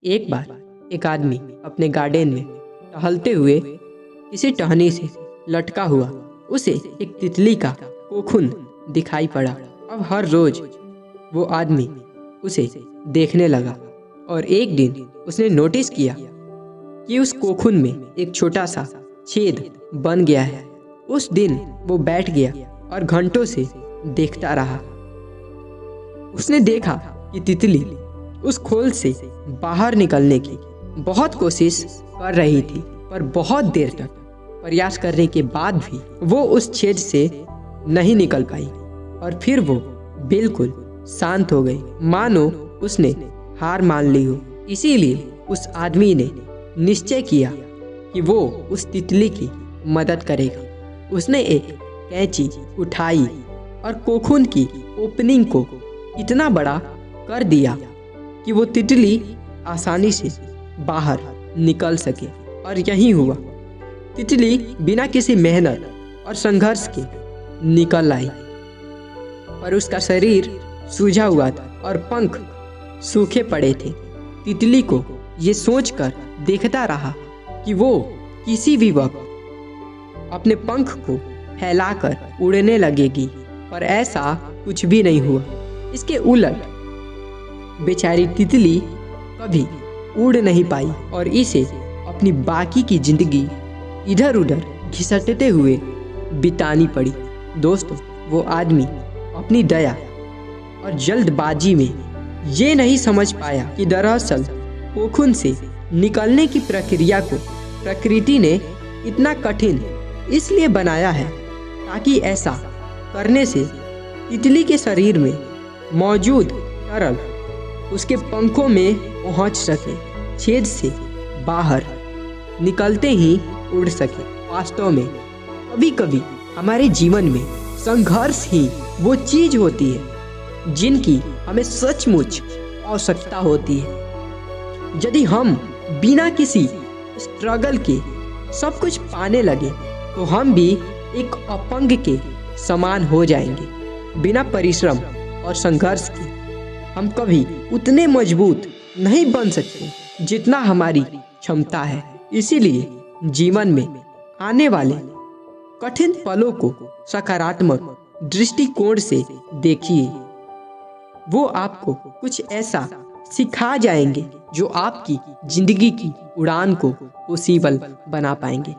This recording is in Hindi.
एक बार एक आदमी अपने गार्डन में टहलते हुए किसी टहनी से लटका हुआ उसे एक तितली का कोकून दिखाई पड़ा। अब हर रोज वो आदमी उसे देखने लगा और एक दिन उसने नोटिस किया कि उस कोकून में एक छोटा सा छेद बन गया है। उस दिन वो बैठ गया और घंटों से देखता रहा। उसने देखा कि तितली उस खोल से बाहर निकलने की बहुत कोशिश कर रही थी, पर बहुत देर तक प्रयास करने के बाद भी वो उस छेद से नहीं निकल पाई और फिर वो बिल्कुल शांत हो गई, मानो उसने हार मान ली हो। इसीलिए उस आदमी ने निश्चय किया कि वो उस तितली की मदद करेगा। उसने एक कैंची उठाई और कोकून की ओपनिंग को इतना बड़ा कर दिया कि वो तितली आसानी से बाहर निकल सके। और यही हुआ, तितली बिना किसी मेहनत और संघर्ष के निकल आई, पर उसका शरीर सूजा हुआ था और पंख सूखे पड़े थे। तितली को ये सोचकर देखता रहा कि वो किसी भी वक्त अपने पंख को फैलाकर उड़ने लगेगी, पर ऐसा कुछ भी नहीं हुआ। इसके उलट बेचारी तितली कभी उड़ नहीं पाई और इसे अपनी बाकी की जिंदगी इधर उधर घिसटते हुए बितानी पड़ी। दोस्तों, वो आदमी अपनी दया और जल्दबाजी में ये नहीं समझ पाया कि दरअसल कोकून से निकलने की प्रक्रिया को प्रकृति ने इतना कठिन इसलिए बनाया है ताकि ऐसा करने से तितली के शरीर में मौजूद तरल उसके पंखों में पहुंच सके, छेद से बाहर निकलते ही उड़ सके। वास्तव में कभी कभी हमारे जीवन में संघर्ष ही वो चीज होती है जिनकी हमें सचमुच आवश्यकता होती है। यदि हम बिना किसी स्ट्रगल के सब कुछ पाने लगे तो हम भी एक अपंग के समान हो जाएंगे। बिना परिश्रम और संघर्ष के हम कभी उतने मजबूत नहीं बन सकते जितना हमारी क्षमता है। इसीलिए जीवन में आने वाले कठिन पलों को सकारात्मक दृष्टिकोण से देखिए। वो आपको कुछ ऐसा सिखा जाएंगे जो आपकी जिंदगी की उड़ान को पॉसिबल बना पाएंगे।